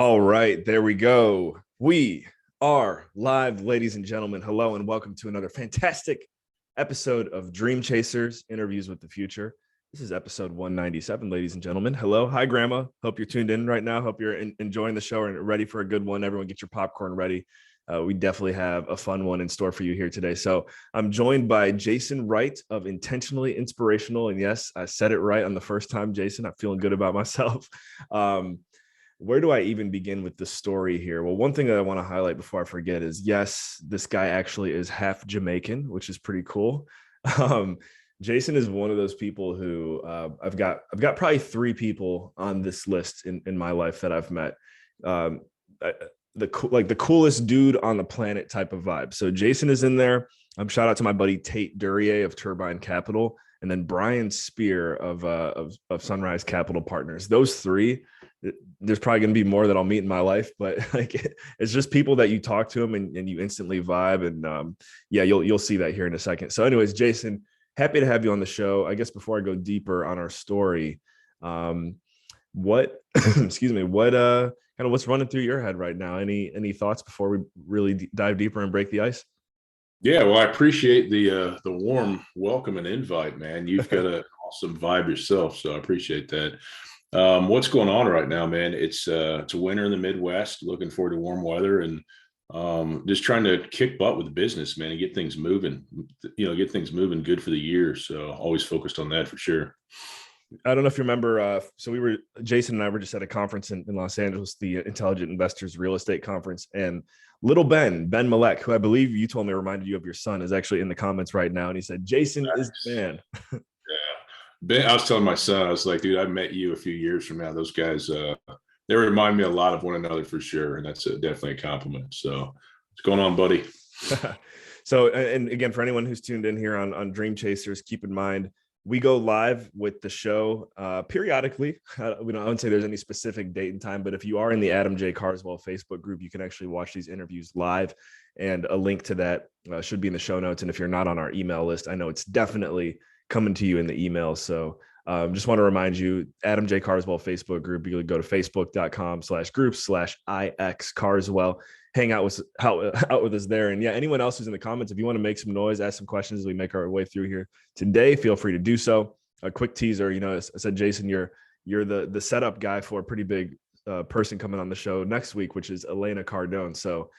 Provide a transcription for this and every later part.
All right, there we go. We are live, ladies and gentlemen. Hello, and welcome to another fantastic episode of Dream Chasers Interviews with the Future. This is episode 197, ladies and gentlemen. Hello. Hi, Grandma. Hope you're tuned in right now. Hope you're enjoying the show and ready for a good one. Everyone get your popcorn ready. We definitely have a fun one in store for you here today. So I'm joined by Jason Wright of Intentionally Inspirational. And yes, I said it right on the first time, Jason. I'm feeling good about myself. Where do I even begin with the story here? Well, one thing that I want to highlight before I forget is, yes, this guy actually is half Jamaican, which is pretty cool. Jason is one of those people who I've got probably three people on this list in my life that I've met. The coolest dude on the planet type of vibe. So Jason is in there. Shout out to my buddy Tate Duryea of Turbine Capital, and then Brian Spear of Sunrise Capital Partners. Those three. There's probably going to be more that I'll meet in my life, but it's just people that you talk to them and you instantly vibe. And yeah, you'll see that here in a second. So anyways, Jason, happy to have you on the show. I guess before I go deeper on our story, what, excuse me, what kind of what's running through your head right now? Any thoughts before we really dive deeper and break the ice? Yeah, well, I appreciate the warm welcome and invite, man. You've got an awesome vibe yourself, so I appreciate that. What's going on right now, man? It's a winter in the Midwest. Looking forward to warm weather and just trying to kick butt with the business, man, and get things moving. Get things moving good for the year. So always focused on that for sure. I don't know if you remember. So Jason and I were just at a conference in Los Angeles, the Intelligent Investors Real Estate Conference, and little Ben Malek, who I believe you told me reminded you of your son, is actually in the comments right now, and he said, "Jason is the man." Ben, I was telling my son, I was like, dude, I met you a few years from now. Those guys, they remind me a lot of one another for sure. And that's definitely a compliment. So what's going on, buddy? So, and again, for anyone who's tuned in here on Dream Chasers, keep in mind, we go live with the show periodically. I wouldn't say there's any specific date and time, but if you are in the Adam J. Carswell Facebook group, you can actually watch these interviews live, and a link to that should be in the show notes. And if you're not on our email list, I know it's definitely coming to you in the email. So just want to remind you, Adam J. Carswell Facebook group, you can go to facebook.com/groups/IX Carswell, hang out with us there. And yeah, anyone else who's in the comments, if you want to make some noise, ask some questions as we make our way through here today, feel free to do so. A quick teaser, I said, Jason, you're the setup guy for a pretty big person coming on the show next week, which is Elena Cardone. So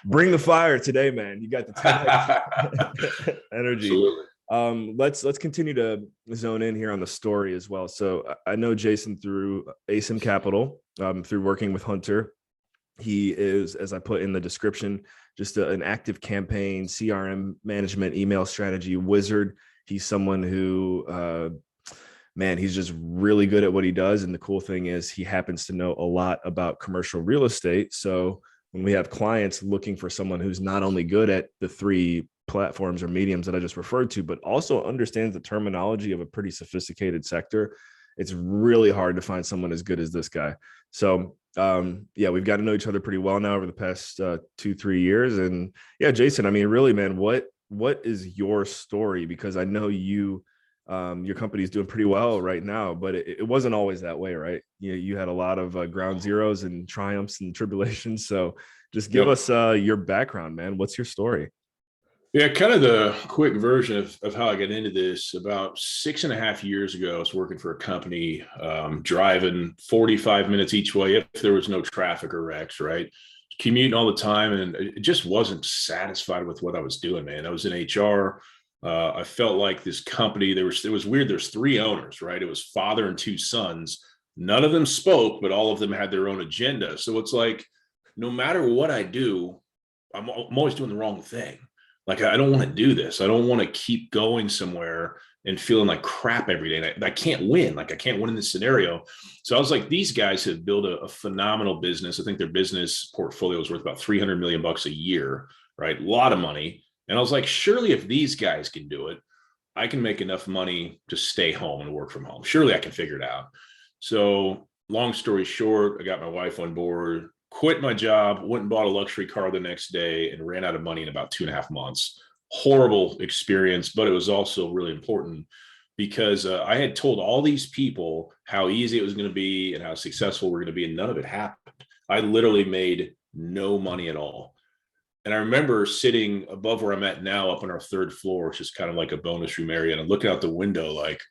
bring the fire today, man. You got the 10X energy. Absolutely. Let's continue to zone in here on the story as well. So I know Jason through ASIM Capital, through working with Hunter. He is, as I put in the description, just an Activecampaign, CRM management, email strategy wizard. He's someone who, he's just really good at what he does. And the cool thing is he happens to know a lot about commercial real estate. So when we have clients looking for someone who's not only good at the three platforms or mediums that I just referred to, but also understands the terminology of a pretty sophisticated sector, it's really hard to find someone as good as this guy. So yeah, we've got to know each other pretty well now over the past 2-3 years. And yeah, Jason, I mean, really, man, what is your story? Because I know your company is doing pretty well right now, but it wasn't always that way, right? You had a lot of ground zeros and triumphs and tribulations. So just give us your background, man. What's your story? Yeah, kind of the quick version of how I got into this. About 6.5 years ago, I was working for a company, driving 45 minutes each way if there was no traffic or wrecks, right? Commuting all the time, and it just wasn't satisfied with what I was doing, man. I was in HR. I felt like this company, it was weird. There's 3 owners, right? It was father and 2 sons. None of them spoke, but all of them had their own agenda. So it's like, no matter what I do, I'm always doing the wrong thing. Like, I don't want to do this. I don't want to keep going somewhere and feeling like crap every day. And I can't win. Like, I can't win in this scenario. So I was like, these guys have built a phenomenal business. I think their business portfolio is worth about $300 million a year, right? A lot of money. And I was like, surely if these guys can do it, I can make enough money to stay home and work from home. Surely I can figure it out. So long story short, I got my wife on board, quit my job, went and bought a luxury car the next day, and ran out of money in about 2.5 months. Horrible experience, but it was also really important because I had told all these people how easy it was going to be and how successful we're going to be, and none of it happened. I literally made no money at all. And I remember sitting above where I'm at now, up on our third floor, which is kind of like a bonus room area. And I'm looking out the window like,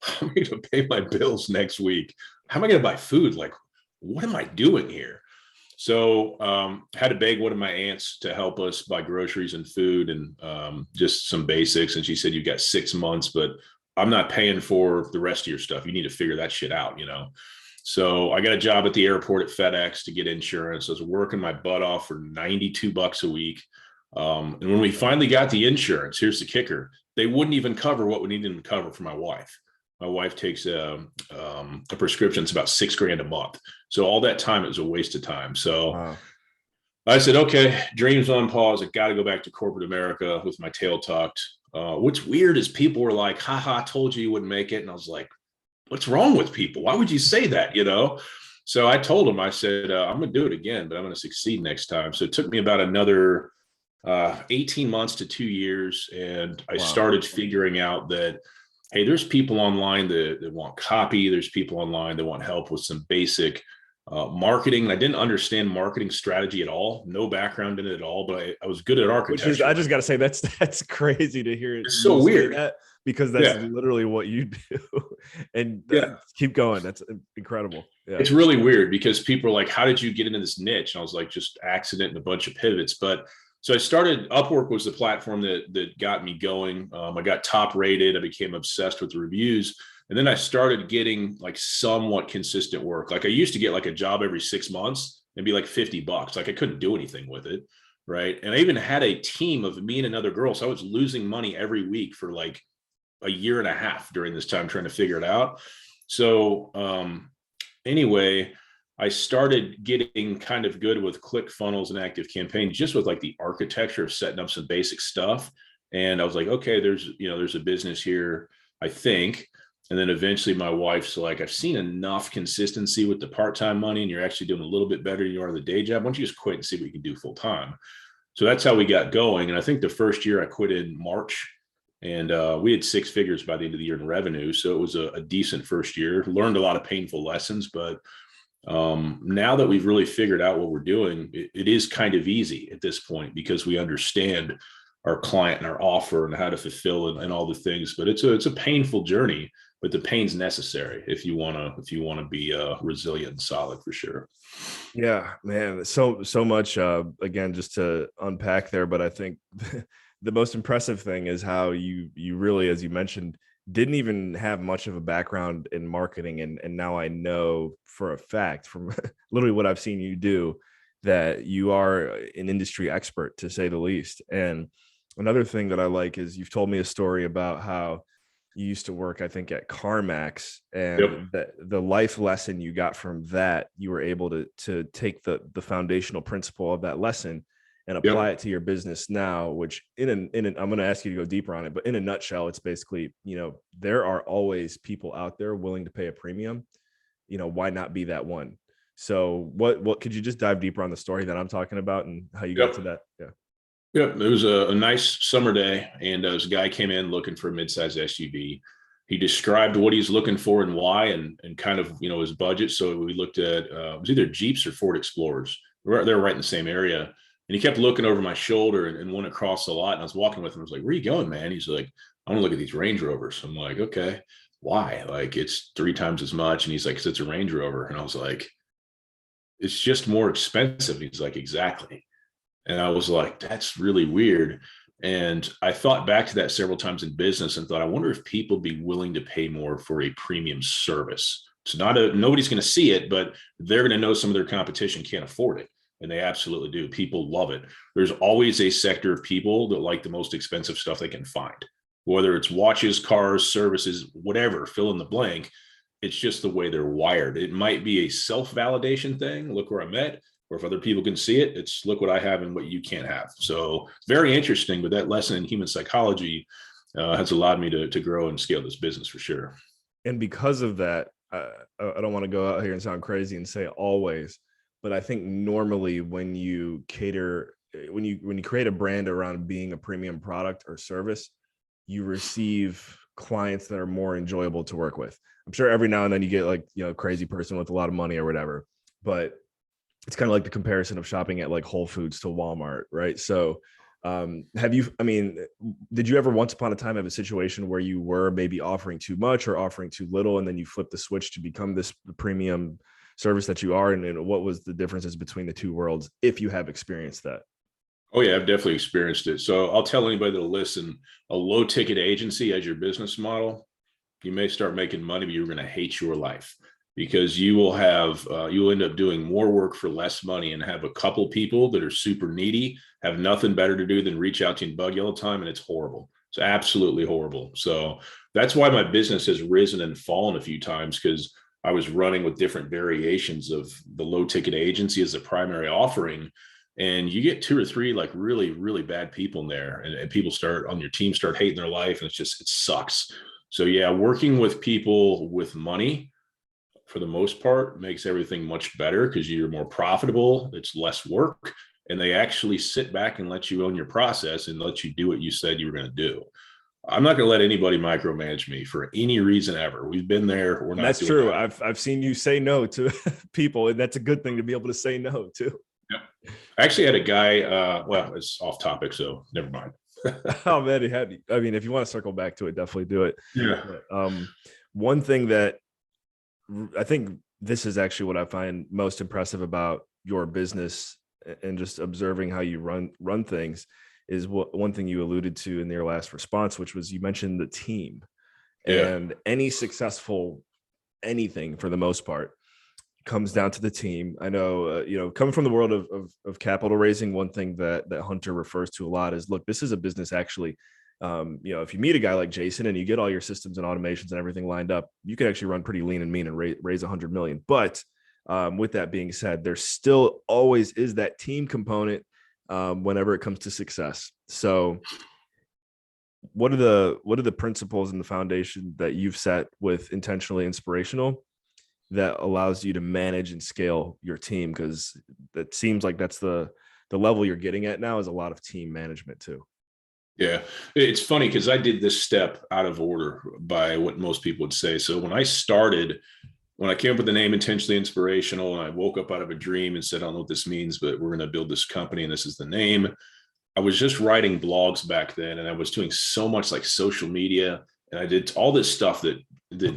how am I going to pay my bills next week? How am I going to buy food? Like, what am I doing here? So had to beg one of my aunts to help us buy groceries and food and just some basics. And she said, you've got 6 months, but I'm not paying for the rest of your stuff. You need to figure that shit out, So I got a job at the airport at FedEx to get insurance. I was working my butt off for $92 a week. And when we finally got the insurance, here's the kicker. They wouldn't even cover what we needed to cover for my wife. My wife takes a prescription. It's about $6,000 a month. So all that time, it was a waste of time. So wow. I said, okay, dreams on pause. I got to go back to corporate America with my tail tucked. What's weird is people were like, haha, I told you wouldn't make it. And I was like, what's wrong with people? Why would you say that? So I told them, I said, I'm going to do it again, but I'm going to succeed next time. So it took me about another 18 months to 2 years. And I started figuring out that, hey, there's people online that want copy. There's people online that want help with some basic marketing. I didn't understand marketing strategy at all. No background in it at all, but I was good at architecture. I just got to say, that's crazy to hear. It's so weird. Because that's literally what you do. And keep going. That's incredible. Yeah. It's really weird because people are like, how did you get into this niche? And I was like, just accident and a bunch of pivots. But so I started, Upwork was the platform that got me going. I got top rated. I became obsessed with the reviews. And then I started getting like somewhat consistent work. Like I used to get like a job every 6 months and be like $50. Like I couldn't do anything with it. Right. And I even had a team of me and another girl. So I was losing money every week for like a year and a half during this time trying to figure it out. So anyway, I started getting kind of good with ClickFunnels and Activecampaign, just with like the architecture of setting up some basic stuff. And I was like, okay, there's a business here, I think. And then eventually my wife's like, I've seen enough consistency with the part-time money and you're actually doing a little bit better than you are the day job. Why don't you just quit and see what you can do full time? So that's how we got going. And I think the first year I quit in March. And we had 6 figures by the end of the year in revenue. So it was a decent first year, learned a lot of painful lessons. But now that we've really figured out what we're doing, it is kind of easy at this point because we understand our client and our offer and how to fulfill and all the things. But it's a painful journey, but the pain's necessary if you want to be resilient and solid for sure. Yeah, man. So much, again, just to unpack there. But I think the most impressive thing is how you really, as you mentioned, didn't even have much of a background in marketing. And now I know for a fact from literally what I've seen you do that you are an industry expert, to say the least. And another thing that I like is you've told me a story about how you used to work, I think, at CarMax, and the life lesson you got from that, you were able to take the foundational principle of that lesson and apply it to your business now, which I'm going to ask you to go deeper on it, but in a nutshell, it's basically, there are always people out there willing to pay a premium. Why not be that one? So what could you just dive deeper on the story that I'm talking about and how you got to that? Yeah, it was a nice summer day, and this guy came in looking for a midsize SUV. He described what he's looking for and why, and kind of his budget. So we looked at it was either Jeeps or Ford Explorers. They're right in the same area. And he kept looking over my shoulder and went across the lot. And I was walking with him. I was like, where are you going, man? He's like, I want to look at these Range Rovers. I'm like, okay, why? Like, it's 3 times as much. And he's like, 'cause it's a Range Rover. And I was like, it's just more expensive. And he's like, exactly. And I was like, that's really weird. And I thought back to that several times in business and thought, I wonder if people be willing to pay more for a premium service. It's nobody's going to see it, but they're going to know some of their competition can't afford it. And they absolutely do. People love it. There's always a sector of people that like the most expensive stuff they can find, whether it's watches, cars, services, whatever, fill in the blank. It's just the way they're wired. It might be a self-validation thing. Look where I'm at. Or if other people can see it, it's look what I have and what you can't have. So very interesting. But that lesson in human psychology has allowed me to grow and scale this business for sure. And because of that, I don't want to go out here and sound crazy and say always, but I think normally when you create a brand around being a premium product or service, you receive clients that are more enjoyable to work with. I'm sure every now and then you get like, crazy person with a lot of money or whatever, but it's kind of like the comparison of shopping at like Whole Foods to Walmart, right? So did you ever once upon a time have a situation where you were maybe offering too much or offering too little, and then you flipped the switch to become this premium service that you are? And what was the differences between the two worlds, if you have experienced that? Oh yeah, I've definitely experienced it. So I'll tell anybody that'll listen, a low ticket agency as your business model, you may start making money, but you're going to hate your life because you will end up doing more work for less money and have a couple people that are super needy, have nothing better to do than reach out to you and bug you all the time. And it's horrible. It's absolutely horrible. So that's why my business has risen and fallen a few times, because I was running with different variations of the low ticket agency as the primary offering. And you get two or three like really, really bad people in there, and people start on your team start hating their life. And it sucks. So yeah, working with people with money for the most part makes everything much better because you're more profitable. It's less work, and they actually sit back and let you own your process and let you do what you said you were going to do. I'm not going to let anybody micromanage me for any reason ever. We've been there. We're not. That's true. I've seen you say no to people, and that's a good thing to be able to say no too. Yep. I actually had a guy. Well, it's off topic, so never mind. Oh man, if you want to circle back to it, definitely do it. Yeah. One thing that I think this is actually what I find most impressive about your business and just observing how you run things is one thing you alluded to in your last response, which was you mentioned the team. Yeah. And any successful anything for the most part comes down to the team. I know, coming from the world of capital raising, one thing that Hunter refers to a lot is, look, this is a business actually. If you meet a guy like Jason and you get all your systems and automations and everything lined up, you can actually run pretty lean and mean and raise 100 million. But with that being said, there still always is that team component whenever it comes to success. So what are the principles and the foundation that you've set with Intentionally Inspirational that allows you to manage and scale your team? Because that seems like that's the level you're getting at now, is a lot of team management too. Yeah, it's funny because I did this step out of order by what most people would say. So when I came up with the name Intentionally Inspirational, and I woke up out of a dream and said, I don't know what this means, but we're going to build this company and this is the name. I was just writing blogs back then, and I was doing so much like social media, and I did all this stuff that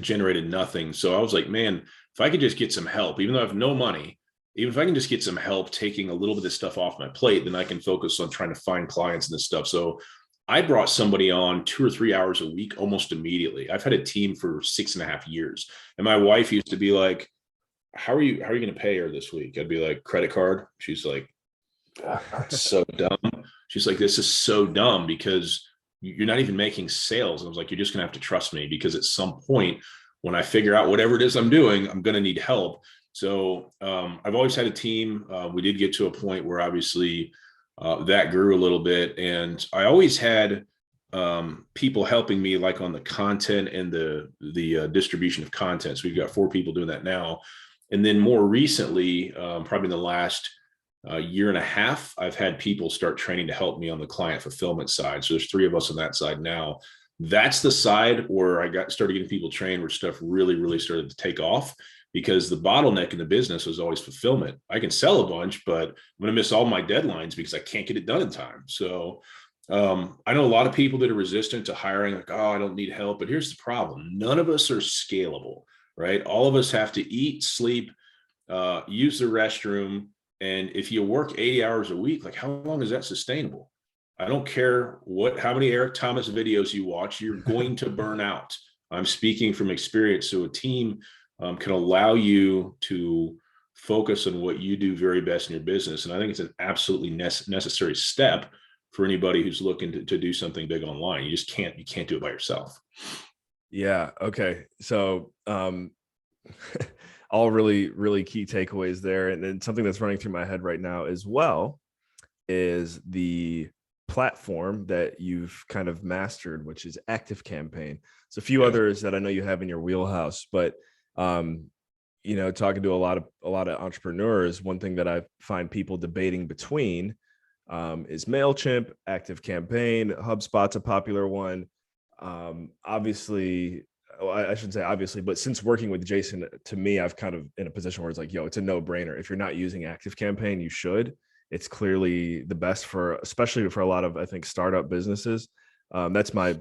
generated nothing. So I was like, man, if I could just get some help, even though I have no money, even if I can just get some help taking a little bit of stuff off my plate, then I can focus on trying to find clients and this stuff. So I brought somebody on 2 or 3 hours a week almost immediately. I've had a team for 6.5 years. And my wife used to be like, how are you going to pay her this week? I'd be like, credit card. She's like, that's so dumb. She's like, this is so dumb because you're not even making sales. And I was like, you're just going to have to trust me, because at some point when I figure out whatever it is I'm doing, I'm going to need help. So I've always had a team. We did get to a point where obviously that grew a little bit. And I always had people helping me like on the content and the distribution of content. So we've got 4 people doing that now. And then more recently, probably in the last year and a half, I've had people start training to help me on the client fulfillment side. So there's 3 of us on that side now. That's the side where I started getting people trained, where stuff really, really started to take off, because the bottleneck in the business was always fulfillment. I can sell a bunch, but I'm going to miss all my deadlines because I can't get it done in time. So I know a lot of people that are resistant to hiring, like, oh, I don't need help. But here's the problem. None of us are scalable, right? All of us have to eat, sleep, use the restroom. And if you work 80 hours a week, like, how long is that sustainable? I don't care how many Eric Thomas videos you watch, you're going to burn out. I'm speaking from experience. So a team can allow you to focus on what you do very best in your business. And I think it's an absolutely necessary step for anybody who's looking to do something big online. You can't do it by yourself. Yeah. Okay. So all really, really key takeaways there. And then something that's running through my head right now as well is the platform that you've kind of mastered, which is Activecampaign. So a few others that I know you have in your wheelhouse, but talking to a lot of entrepreneurs, one thing that I find people debating between is MailChimp, Activecampaign. HubSpot's a popular one. Obviously, I shouldn't say obviously, but since working with Jason, to me, I've kind of in a position where it's like, yo, it's a no brainer. If you're not using Activecampaign, you should. It's clearly the best for, especially for a lot of, I think, startup businesses. That's my,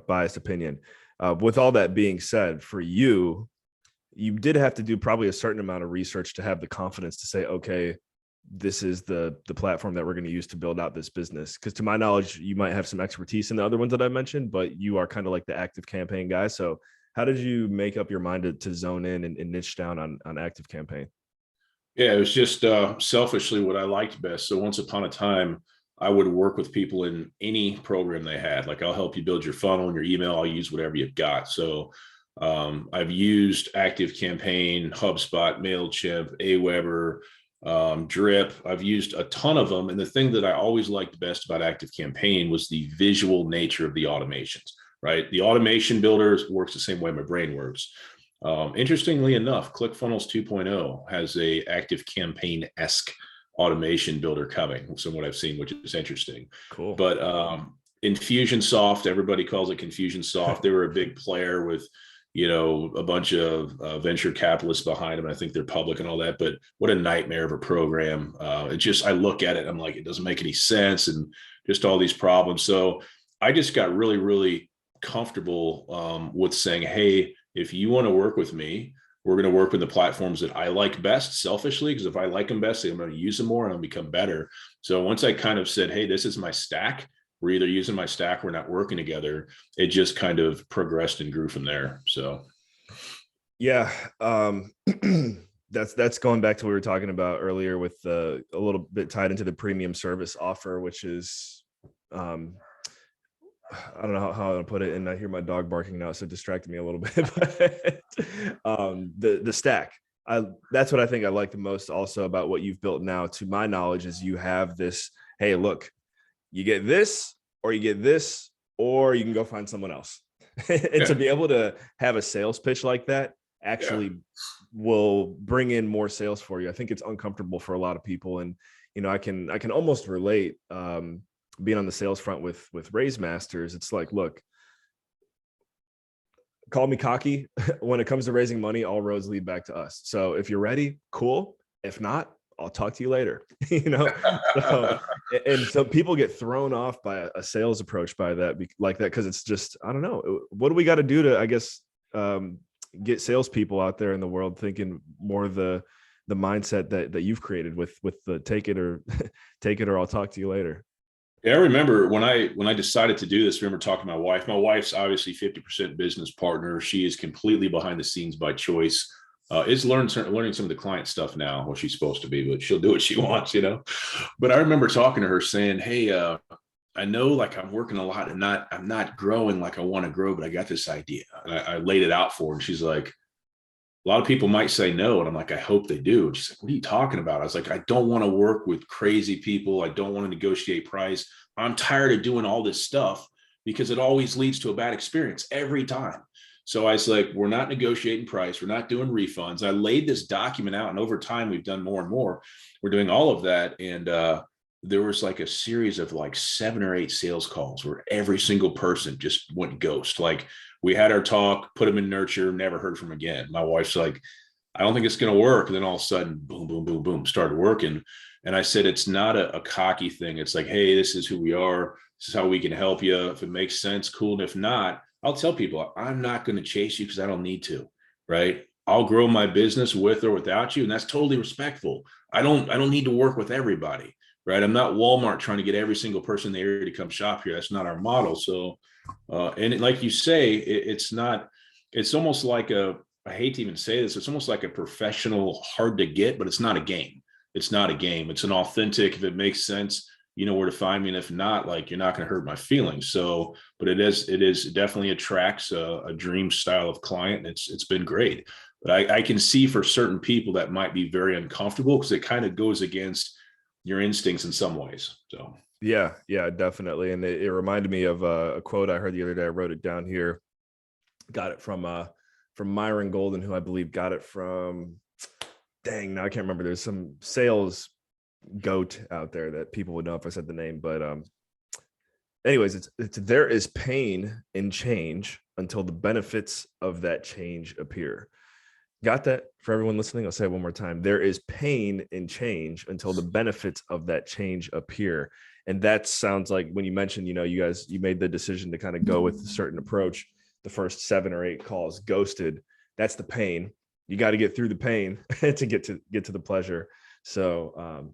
biased opinion. With all that being said, for you, you did have to do probably a certain amount of research to have the confidence to say, okay, this is the platform that we're going to use to build out this business. Because to my knowledge, you might have some expertise in the other ones that I mentioned, but you are kind of like the Activecampaign guy. So how did you make up your mind to zone in and niche down on Activecampaign? Yeah, it was just selfishly what I liked best. So once upon a time, I would work with people in any program they had. Like, I'll help you build your funnel and your email. I'll use whatever you've got. So I've used Activecampaign, HubSpot, MailChimp, Aweber, Drip. I've used a ton of them. And the thing that I always liked best about Activecampaign was the visual nature of the automations, right? The automation builders works the same way my brain works. Interestingly enough, ClickFunnels 2.0 has a Activecampaign-esque automation builder coming. So what I've seen, which is interesting. Cool. But Infusionsoft, everybody calls it Confusionsoft. They were a big player with, a bunch of venture capitalists behind them. I think they're public and all that, but what a nightmare of a program. I look at it, I'm like, it doesn't make any sense, and just all these problems. So I just got really, really comfortable with saying, hey, if you want to work with me, we're going to work with the platforms that I like best selfishly, because if I like them best, I'm going to use them more and I'll become better. So once I kind of said, hey, this is my stack, we're either using my stack, we're not working together, it just kind of progressed and grew from there. So yeah, that's going back to what we were talking about earlier with a little bit tied into the premium service offer, which is I don't know how to put it, and I hear my dog barking now, so it distracted me a little bit. But the stack, that's what I think I like the most also about what you've built now, to my knowledge, is you have this, hey, look, you get this, or you get this, or you can go find someone else. And to be able to have a sales pitch like that actually will bring in more sales for you. I think it's uncomfortable for a lot of people. And, I can almost relate, being on the sales front with Raise Masters. It's like, look, call me cocky. When it comes to raising money, all roads lead back to us. So if you're ready, cool. If not, I'll talk to you later. So people get thrown off by a sales approach by that, like that, because it's just, I don't know, what do we got to do to, I guess, get salespeople out there in the world thinking more of the mindset that you've created with the take it or I'll talk to you later. Yeah, I remember when I decided to do this, I remember talking to my wife. My wife's obviously 50% business partner. She is completely behind the scenes by choice. Is learning some of the client stuff now, what she's supposed to be, but she'll do what she wants, But I remember talking to her saying, hey, I know, like, I'm working a lot and I'm not growing like I want to grow, but I got this idea. And I laid it out for her. And she's like, a lot of people might say no. And I'm like, I hope they do. And she's like, what are you talking about? I was like, I don't want to work with crazy people. I don't want to negotiate price. I'm tired of doing all this stuff because it always leads to a bad experience every time. So I was like, we're not negotiating price. We're not doing refunds. I laid this document out, and over time, we've done more and more. We're doing all of that. And there was like a series of like 7 or 8 sales calls where every single person just went ghost. Like, we had our talk, put them in nurture, never heard from them again. My wife's like, I don't think it's going to work. And then all of a sudden, boom, boom, boom, boom, started working. And I said, it's not a cocky thing. It's like, hey, this is who we are. This is how we can help you. If it makes sense, cool. And if not, I'll tell people, I'm not going to chase you because I don't need to, right? I'll grow my business with or without you. And that's totally respectful. I don't need to work with everybody, right? I'm not Walmart trying to get every single person in the area to come shop here. That's not our model. So, like you say, it's almost like I hate to even say this, it's almost like a professional hard to get, but it's not a game. It's not a game. It's an authentic, if it makes sense, you know where to find me. And if not, like, you're not going to hurt my feelings. So, but it is definitely attracts a dream style of client. And it's been great, but I can see for certain people that might be very uncomfortable because it kind of goes against your instincts in some ways. So. Yeah, definitely. And it reminded me of a quote I heard the other day. I wrote it down here. Got it from Myron Golden, who I believe got it from, dang, now I can't remember. There's some sales goat out there that people would know if I said the name. But anyways, it's there is pain in change until the benefits of that change appear. Got that? For everyone listening, I'll say it one more time. There is pain in change until the benefits of that change appear. And that sounds like when you mentioned, you made the decision to kind of go with a certain approach. The first 7 or 8 calls ghosted. That's the pain. You got to get through the pain to get to the pleasure. So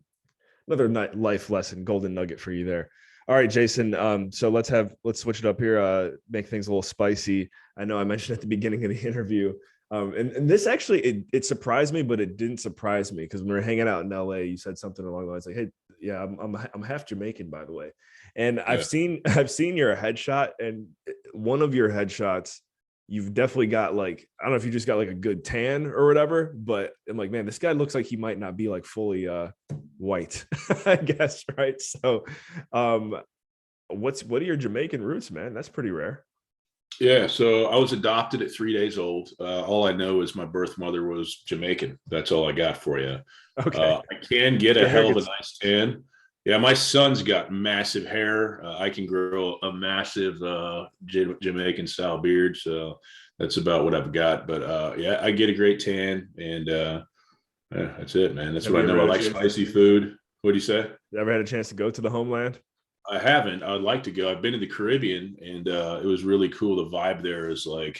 another life lesson, golden nugget for you there. All right, Jason. So let's switch it up here. Make things a little spicy. I know I mentioned at the beginning of the interview, and this actually it surprised me, but it didn't surprise me because when we were hanging out in LA, you said something along the lines like, "Hey, yeah, I'm half Jamaican, by the way." And Yeah. I've seen your headshot, and one of your headshots, you've definitely got like, I don't know if you just got like a good tan or whatever, but I'm like, man, this guy looks like he might not be like fully white, I guess, right? So what are your Jamaican roots, man? That's pretty rare. Yeah, so I was adopted at 3 days old. All I know is my birth mother was Jamaican. That's all I got for you. Okay. I can get a Your hair hell of a gets nice tan. Yeah, my son's got massive hair. I can grow a massive Jamaican style beard. So that's about what I've got. But yeah, I get a great tan, and yeah, that's it, man. That's Have what I you ever know. I had a like chance? spicy food. What do you say? Ever had a chance to go to the homeland? I haven't. I'd like to go. I've been to the Caribbean, and it was really cool. The vibe there is like,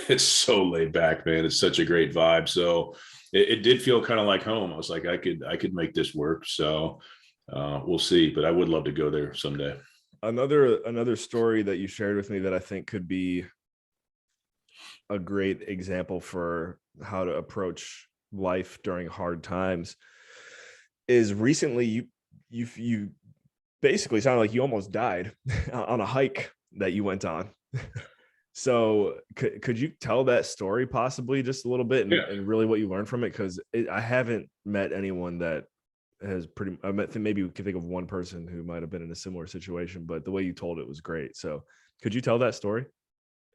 it's so laid back, man. It's such a great vibe. So it did feel kind of like home. I was like, I could make this work. So we'll see. But I would love to go there someday. Another story that you shared with me that I think could be a great example for how to approach life during hard times is recently you basically sounded like you almost died on a hike that you went on. So could you tell that story possibly just a little bit and really what you learned from it? Because I haven't met anyone that has maybe we could think of one person who might have been in a similar situation, but the way you told it was great. So could you tell that story?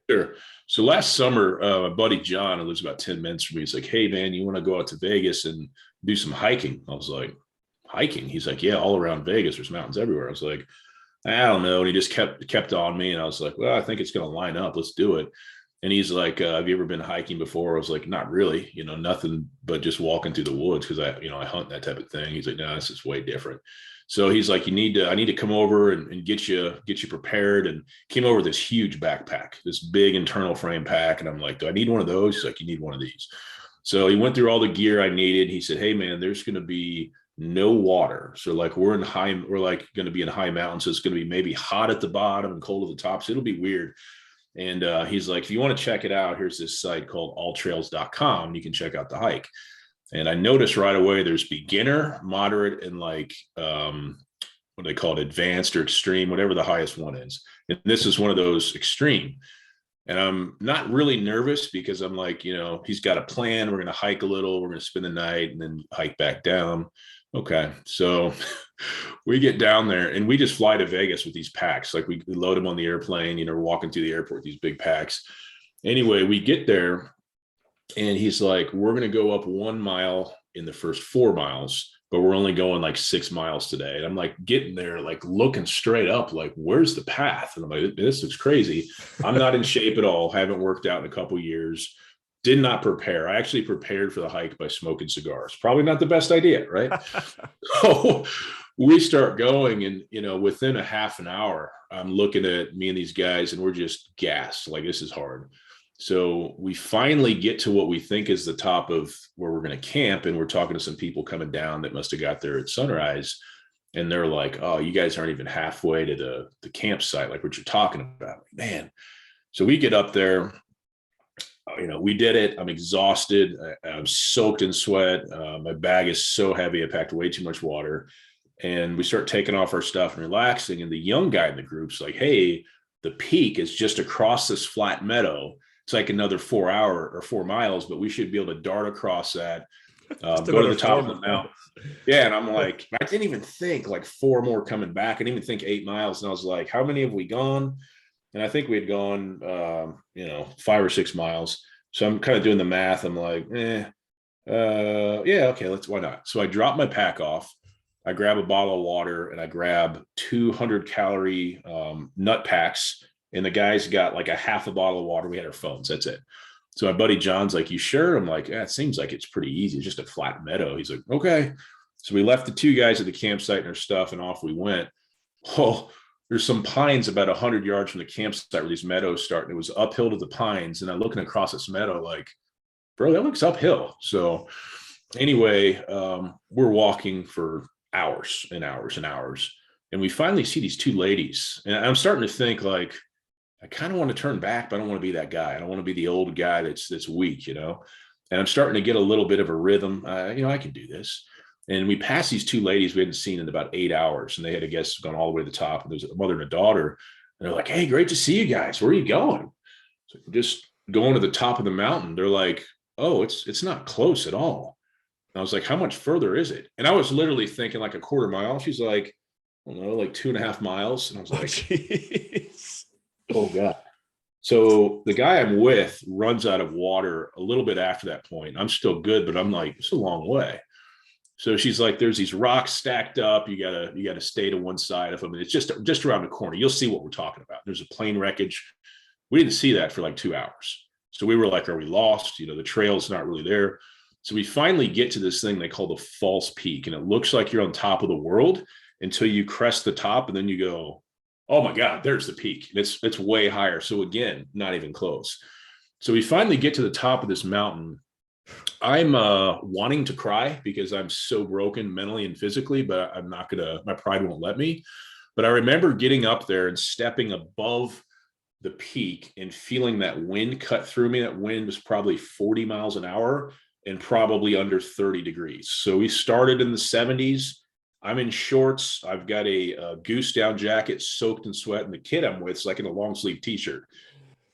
Sure. So last summer, my buddy John, who lives about 10 minutes from me, he's like, "Hey man, you want to go out to Vegas and do some hiking?" I was like, "Hiking?" He's like, "Yeah, all around Vegas. There's mountains everywhere." I was like, "I don't know." And he just kept on me. And I was like, "Well, I think it's going to line up. Let's do it." And he's like, "Have you ever been hiking before?" I was like, "Not really, nothing but just walking through the woods." Cause I hunt that type of thing. He's like, "No, this is way different." So he's like, I need to come over and get you prepared. And came over with this huge backpack, this big internal frame pack. And I'm like, "Do I need one of those?" He's like, "You need one of these." So he went through all the gear I needed. He said, "Hey man, there's going to be no water. So like we're like going to be in high mountains. So it's going to be maybe hot at the bottom and cold at the top. So it'll be weird." And he's like, "If you want to check it out, here's this site called alltrails.com. You can check out the hike." And I noticed right away there's beginner, moderate, and like what they call it, advanced or extreme, whatever the highest one is. And this is one of those extreme. And I'm not really nervous because I'm like, he's got a plan. We're going to hike a little, we're going to spend the night and then hike back down. Okay. So we get down there and we just fly to Vegas with these packs. Like we load them on the airplane, we're walking through the airport, these big packs. Anyway, we get there and he's like, "We're going to go up 1 mile in the first 4 miles, but we're only going like 6 miles today." And I'm like getting there, like looking straight up, like, "Where's the path?" And I'm like, "This looks crazy." I'm not in shape at all. Haven't worked out in a couple years. Did not prepare. I actually prepared for the hike by smoking cigars. Probably not the best idea, right? So we start going, and within a half an hour, I'm looking at me and these guys, and we're just gassed. Like, this is hard. So we finally get to what we think is the top of where we're going to camp. And we're talking to some people coming down that must have got there at sunrise. And they're like, "Oh, you guys aren't even halfway to the campsite, like what you're talking about." Man. So we get up there, we did it. I'm exhausted. I'm soaked in sweat. My bag is so heavy. I packed way too much water. And we start taking off our stuff and relaxing. And the young guy in the group's like, "Hey, the peak is just across this flat meadow. It's like another 4 miles, but we should be able to dart across that, go to the top of the mountain." Yeah. And I'm like, I didn't even think like 4 more coming back. I didn't even think 8 miles. And I was like, "How many have we gone?" And I think we had gone, 5 or 6 miles. So I'm kind of doing the math. I'm like, yeah, okay, why not? So I dropped my pack off. I grab a bottle of water and I grab 200-calorie nut packs. And the guy's got like a half a bottle of water. We had our phones. That's it. So my buddy John's like, you sure? I'm like, yeah, it seems like it's pretty easy. It's just a flat meadow. He's like, okay. So we left the two guys at the campsite and our stuff, and off we went. Oh, there's some pines about 100 yards from the campsite where these meadows start. And it was uphill to the pines. And I'm looking across this meadow like, bro, that looks uphill. So anyway, we're walking for hours and hours and hours. And we finally see these two ladies. And I'm starting to think like, I kind of want to turn back, but I don't want to be that guy. I don't want to be the old guy that's weak, And I'm starting to get a little bit of a rhythm. I can do this. And we passed these two ladies we hadn't seen in about 8 hours. And they had, I guess, gone all the way to the top. And there's a mother and a daughter. And they're like, hey, great to see you guys. Where are you going? So just going to the top of the mountain. They're like, oh, it's not close at all. And I was like, how much further is it? And I was literally thinking like a quarter mile. She's like, I don't know, like 2.5 miles. And I was like, oh God. So the guy I'm with runs out of water a little bit after that point. I'm still good, but I'm like, it's a long way. So she's like, there's these rocks stacked up. You gotta stay to one side of them. And it's just around the corner. You'll see what we're talking about. There's a plane wreckage. We didn't see that for like 2 hours. So we were like, are we lost? The trail's not really there. So we finally get to this thing they call the false peak. And it looks like you're on top of the world until you crest the top. And then you go, oh my God, there's the peak. It's way higher. So again, not even close. So we finally get to the top of this mountain. I'm wanting to cry because I'm so broken mentally and physically, but I'm not my pride won't let me. But I remember getting up there and stepping above the peak and feeling that wind cut through me. That wind was probably 40 miles an hour and probably under 30 degrees. So we started in the 70s. I'm in shorts. I've got a goose down jacket soaked in sweat. And the kid I'm with is like in a long sleeve t-shirt.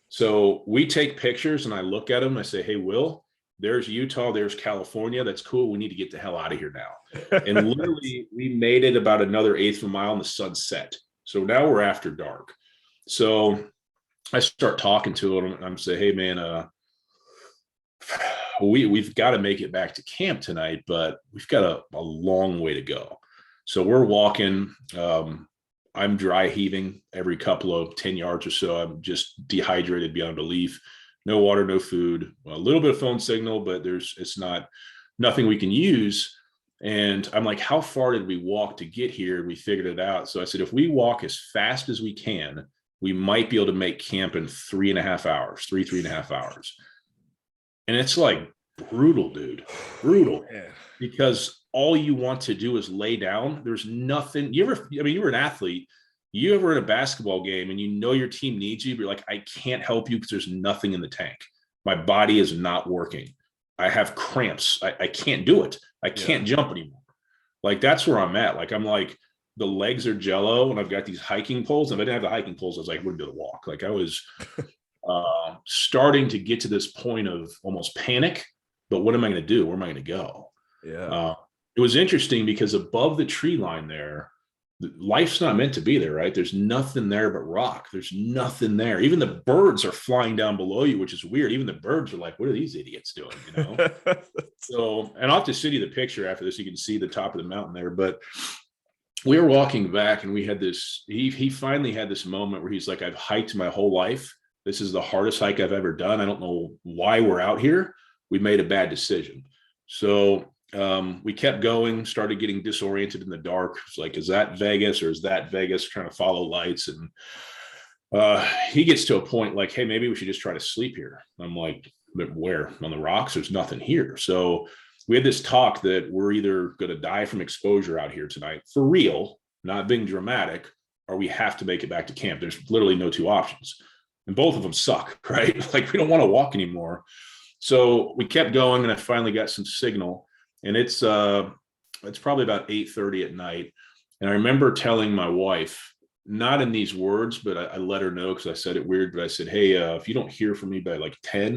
So we take pictures and I look at him. I say, hey, Will, there's Utah, there's California. That's cool. We need to get the hell out of here now. And literally we made it about another eighth of a mile and the sun set. So now we're after dark. So I start talking to him and I'm saying, hey man, we've got to make it back to camp tonight, but we've got a long way to go. So we're walking. I'm dry heaving every couple of 10 yards or so. I'm just dehydrated beyond belief. No water, no food, a little bit of phone signal, but it's nothing we can use. And I'm like, how far did we walk to get here? And we figured it out. So I said, if we walk as fast as we can, we might be able to make camp in 3.5 hours, 3.5 hours. And it's like brutal, dude, brutal. Yeah. Because all you want to do is lay down. There's nothing. You were an athlete. You ever in a basketball game and your team needs you, but you're like, I can't help you because there's nothing in the tank. My body is not working. I have cramps. I can't do it. I can't jump anymore. Like that's where I'm at. Like I'm like, the legs are jello and I've got these hiking poles. And if I didn't have the hiking poles, I was like, I wouldn't be able to walk. Like I was starting to get to this point of almost panic, but what am I going to do? Where am I going to go? Yeah. It was interesting because above the tree line there, life's not meant to be there, right? There's nothing there but rock. There's nothing there. Even the birds are flying down below you, which is weird. Even the birds are like, what are these idiots doing? So, and I'll have to send you the picture after this. You can see the top of the mountain there, but we were walking back and we had this, he finally had this moment where he's like, I've hiked my whole life. This is the hardest hike I've ever done. I don't know why we're out here. We made a bad decision. So we kept going, started getting disoriented in the dark. It's like, is that Vegas or is that Vegas? Trying to follow lights. And he gets to a point like, hey, maybe we should just try to sleep here. I'm like, but where? On the rocks? There's nothing here. So we had this talk that we're either going to die from exposure out here tonight for real, not being dramatic, or we have to make it back to camp. There's literally no two options. And both of them suck, right? Like we don't want to walk anymore. So we kept going and I finally got some signal. And it's probably about 8:30 at night. And I remember telling my wife, not in these words, but I let her know because I said it weird, but I said, hey, if you don't hear from me by like 10,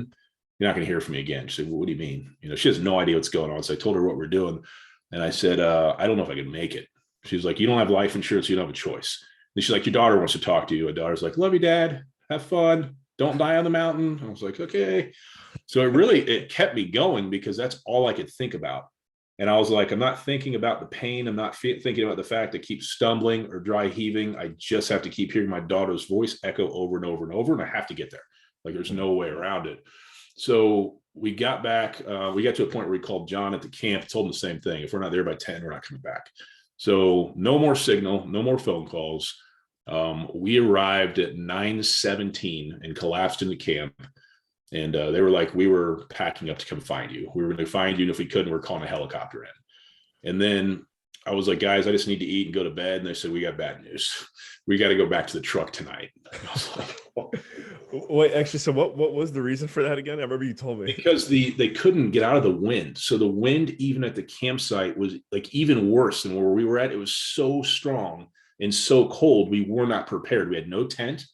you're not going to hear from me again. She said, well, what do you mean? She has no idea what's going on. So I told her what we're doing. And I said, I don't know if I can make it. She's like, you don't have life insurance. You don't have a choice. And she's like, your daughter wants to talk to you. My daughter's like, love you, Dad. Have fun. Don't die on the mountain. I was like, okay. So it kept me going because that's all I could think about. And I was like, I'm not thinking about the pain. I'm not thinking about the fact I keep stumbling or dry heaving. I just have to keep hearing my daughter's voice echo over and over and over. And I have to get there. Like there's no way around it. So we got back. We got to a point where we called John at the camp, told him the same thing. If we're not there by 10, we're not coming back. So no more signal, no more phone calls. We arrived at 9:17 and collapsed into camp. And they were like, we were packing up to come find you. We were going to find you. And if we couldn't, we're calling a helicopter in. And then I was like, guys, I just need to eat and go to bed. And they said, we got bad news. We got to go back to the truck tonight. And I was like, oh. Wait, actually, so what was the reason for that again? I remember you told me. Because they couldn't get out of the wind. So the wind, even at the campsite, was like even worse than where we were at. It was so strong and so cold. We were not prepared. We had no tent.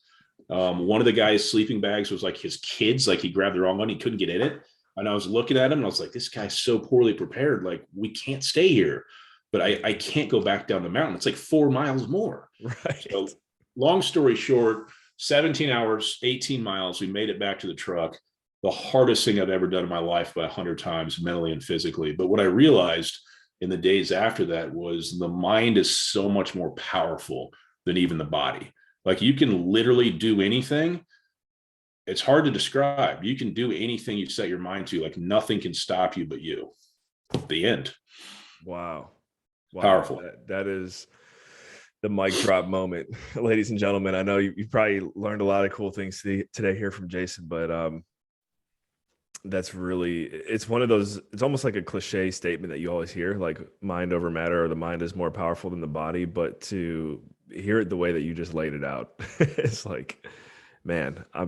One of the guy's sleeping bags was like his kids, like he grabbed the wrong one. He couldn't get in it. And I was looking at him and I was like, this guy's so poorly prepared. Like we can't stay here, but I can't go back down the mountain. It's like 4 miles more. Right. So long story short, 17 hours, 18 miles. We made it back to the truck. The hardest thing I've ever done in my life by 100 times, mentally and physically. But what I realized in the days after that was the mind is so much more powerful than even the body. Like you can literally do anything. It's hard to describe. You can do anything you set your mind to. Like nothing can stop you but you. The end. Wow. Powerful. That is the mic drop moment. Ladies and gentlemen, I know you probably learned a lot of cool things today here from Jason, but that's really, it's one of those, it's almost like a cliche statement that you always hear, like mind over matter, or the mind is more powerful than the body. But to hear it the way that you just laid it out, it's like, man, I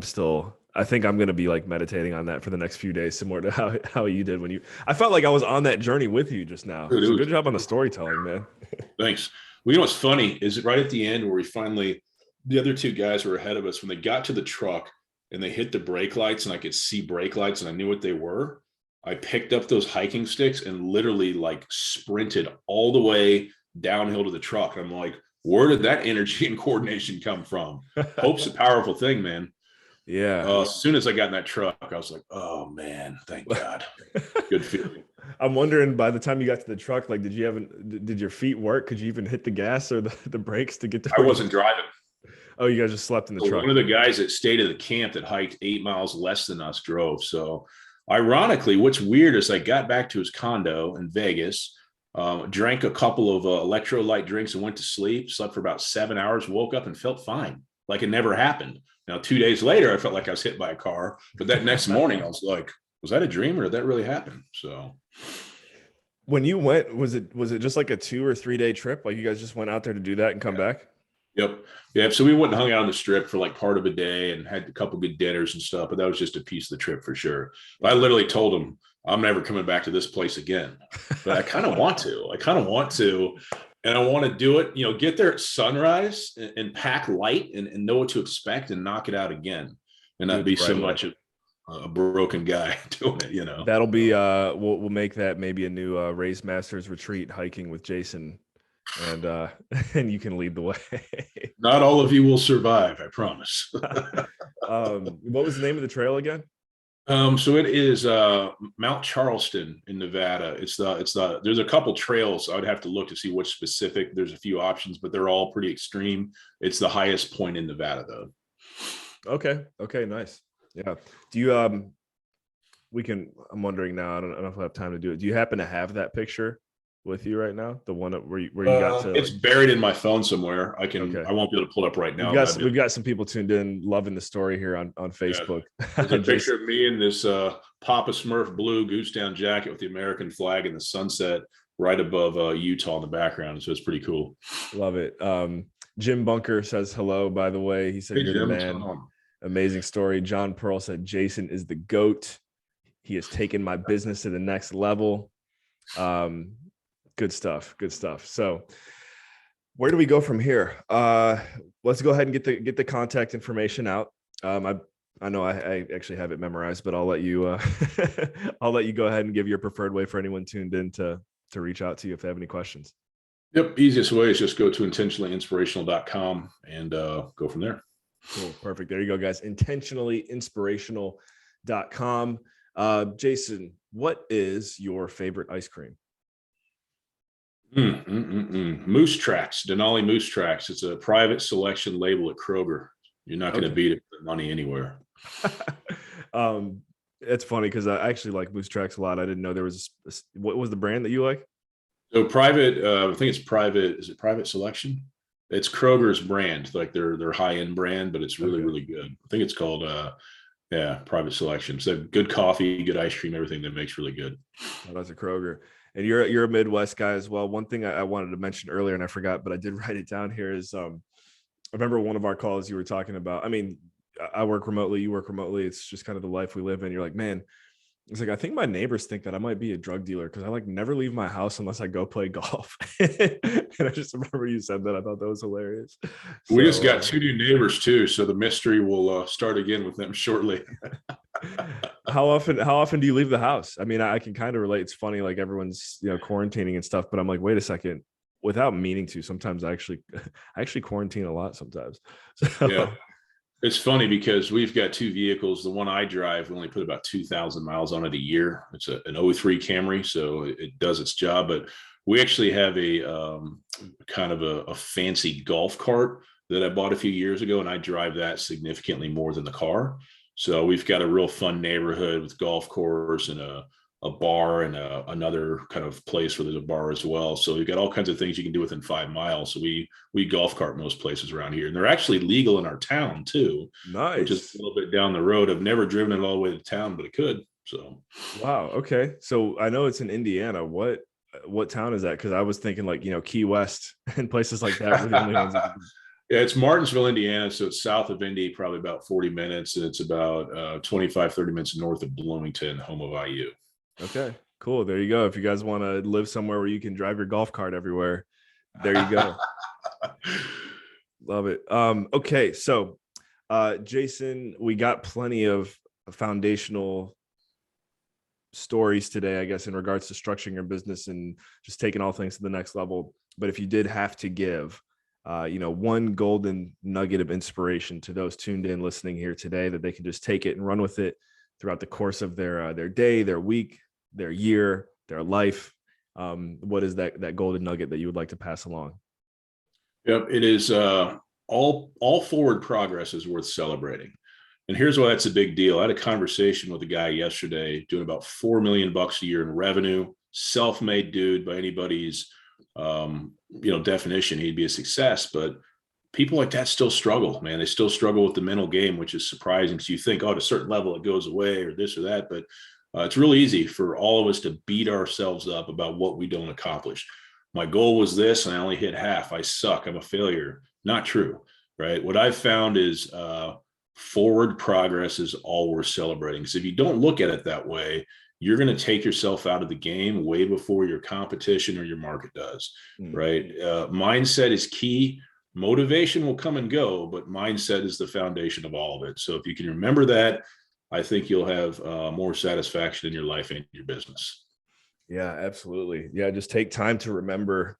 think I'm going to be like meditating on that for the next few days, similar to how you did I felt like I was on that journey with you just now. So good job on the storytelling, man. Thanks. Well, you know what's funny is right at the end where the other two guys were ahead of us, when they got to the truck and they hit the brake lights and I could see brake lights and I knew what they were. I picked up those hiking sticks and literally like sprinted all the way downhill to the truck. And I'm like, where did that energy and coordination come from? Hope's a powerful thing, man. Yeah. As soon as I got in that truck, I was like, oh man, thank God. Good feeling. I'm wondering, by the time you got to the truck, like, did your feet work? Could you even hit the gas or the brakes to get to? I wasn't driving. Oh, you guys just slept in the truck. One of the guys that stayed at the camp that hiked 8 miles less than us drove. So ironically, what's weird is I got back to his condo in Vegas, drank a couple of electrolyte drinks and went to sleep, slept for about 7 hours, woke up and felt fine. Like it never happened. Now, 2 days later, I felt like I was hit by a car, but that next morning I was like, was that a dream or did that really happen? So when you went, was it just like a 2 or 3 day trip? Like you guys just went out there to do that and come back? Yep. Yeah. So we went and hung out on the strip for like part of a day and had a couple good dinners and stuff, but that was just a piece of the trip for sure. But I literally told him, I'm never coming back to this place again, but I kind of want to, and I want to do it, get there at sunrise and pack light and know what to expect and knock it out again and not be so much a broken guy doing it, That'll be, we'll make that maybe a new Race Masters retreat, hiking with Jason. And and you can lead the way. Not all of you will survive, I promise. What was the name of the trail again? So it is Mount Charleston in Nevada. There's a couple trails. I would have to look to see which specific. There's a few options, but they're all pretty extreme. It's the highest point in Nevada, though. Okay, nice. Yeah. Do you I'm wondering now, I don't know if I have time to do it. Do you happen to have that picture with you right now? The one where you got to? It's buried in my phone somewhere. I won't be able to pull it up right now. We've got some people tuned in, loving the story here on Facebook. Yeah. There's a picture of me in this Papa Smurf blue goose down jacket with the American flag in the sunset right above Utah in the background. So it's pretty cool. Love it. Jim Bunker says hello, by the way. He said, hey, you're Jim, the man. Amazing story. John Pearl said, Jason is the GOAT. He has taken my business to the next level. Good stuff. So where do we go from here? Let's go ahead and get the contact information out. I know I actually have it memorized, but I'll let you go ahead and give your preferred way for anyone tuned in to reach out to you if they have any questions. Yep. Easiest way is just go to intentionallyinspirational.com and go from there. Cool. Perfect. There you go, guys. Intentionallyinspirational.com. Jason, what is your favorite ice cream? Moose Tracks, Denali Moose Tracks. It's a private selection label at Kroger. You're not going to Okay. beat it for money anywhere. It's funny because I actually like Moose Tracks a lot. I didn't know there was what was the brand that you like? So private, I think it's private. Is it Private Selection? It's Kroger's brand, like their high end brand, but it's really Okay. really good. I think it's called Private Selection. So good coffee, good ice cream, everything that makes really good. Oh, that's a Kroger. And you're a Midwest guy as well. One thing I wanted to mention earlier and I forgot, but I did write it down here is I remember one of our calls you were talking about. I mean, I work remotely, you work remotely. It's just kind of the life we live in. You're like, man, it's like I think my neighbors think that I might be a drug dealer because I like never leave my house unless I go play golf. And I just remember you said that. I thought that was hilarious. We just So got two new neighbors too, so the mystery will start again with them shortly. how often do you leave the house? I mean, I can kind of relate. It's funny, like everyone's quarantining and stuff, but I'm like, wait a second, without meaning to. Sometimes I actually quarantine a lot sometimes. So, Yeah. It's funny because we've got two vehicles. The one I drive, we only put about 2,000 miles on it a year. It's an '03 Camry, so it does its job. But we actually have a kind of a fancy golf cart that I bought a few years ago, and I drive that significantly more than the car. So we've got a real fun neighborhood with golf course and a bar and another kind of place where there's a bar as well. So we've got all kinds of things you can do within 5 miles. So we golf cart most places around here, and they're actually legal in our town too, which is a nice. little bit down the road. I've never driven it all the way to town, but it could. So Wow. Okay. So I know it's in Indiana. What town is that? Because I was thinking like Key West and places like that were the only ones. yeah, it's Martinsville, Indiana. So it's south of Indy, probably about 40 minutes. And it's about 25, 30 minutes north of Bloomington, home of IU. Okay, cool. There you go. If you guys want to live somewhere where you can drive your golf cart everywhere, there you go. Love it. Okay, so Jason, we got plenty of foundational stories today, I guess, in regards to structuring your business and just taking all things to the next level. But if you did have to give, one golden nugget of inspiration to those tuned in listening here today, that they can just take it and run with it throughout the course of their day, their week, their year, their life. What is that golden nugget that you would like to pass along? Yep, it is all forward progress is worth celebrating. And here's why that's a big deal. I had a conversation with a guy yesterday doing about $4 million a year in revenue, self-made dude by anybody's definition. He'd be a success, but people like that still struggle, man. They still struggle with the mental game, which is surprising because you think, at a certain level it goes away or this or that. But it's real easy for all of us to beat ourselves up about what we don't accomplish. My goal was this, and I only hit half. I suck. I'm a failure. Not true, right? What I've found is forward progress is all worth celebrating. Because if you don't look at it that way, you're going to take yourself out of the game way before your competition or your market does, right? Mindset is key. Motivation will come and go, but mindset is the foundation of all of it. So if you can remember that, I think you'll have more satisfaction in your life and your business. Yeah, absolutely. Yeah, just take time to remember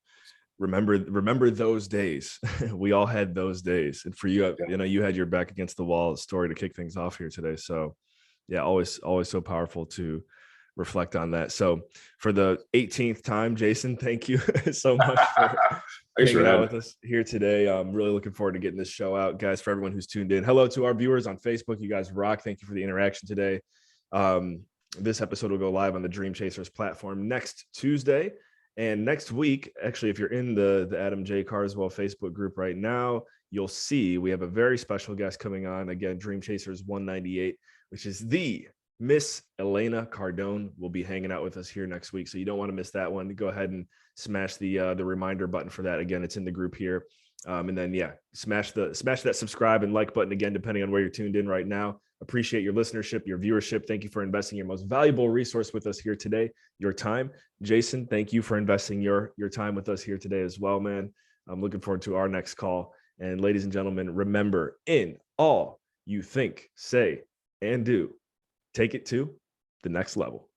those days. We all had those days, and for you, you had your back against the wall story to kick things off here today. So, yeah, always so powerful to reflect on that. So, for the 18th time, Jason, thank you so much for hanging out with us here today. I'm really looking forward to getting this show out, guys. For everyone who's tuned in, hello to our viewers on Facebook. You guys rock. Thank you for the interaction today. This episode will go live on the Dream Chasers platform next Tuesday. And next week, actually, if you're in the Adam J. Carswell Facebook group right now, you'll see we have a very special guest coming on. Again, Dream Chasers 198, which is the Miss Elena Cardone, will be hanging out with us here next week. So you don't want to miss that one. Go ahead and smash the reminder button for that. Again, it's in the group here. And then, smash that subscribe and like button again, depending on where you're tuned in right now. Appreciate your listenership, your viewership. Thank you for investing your most valuable resource with us here today, your time. Jason, thank you for investing your time with us here today as well, man. I'm looking forward to our next call. And ladies and gentlemen, remember, in all you think, say, and do, take it to the next level.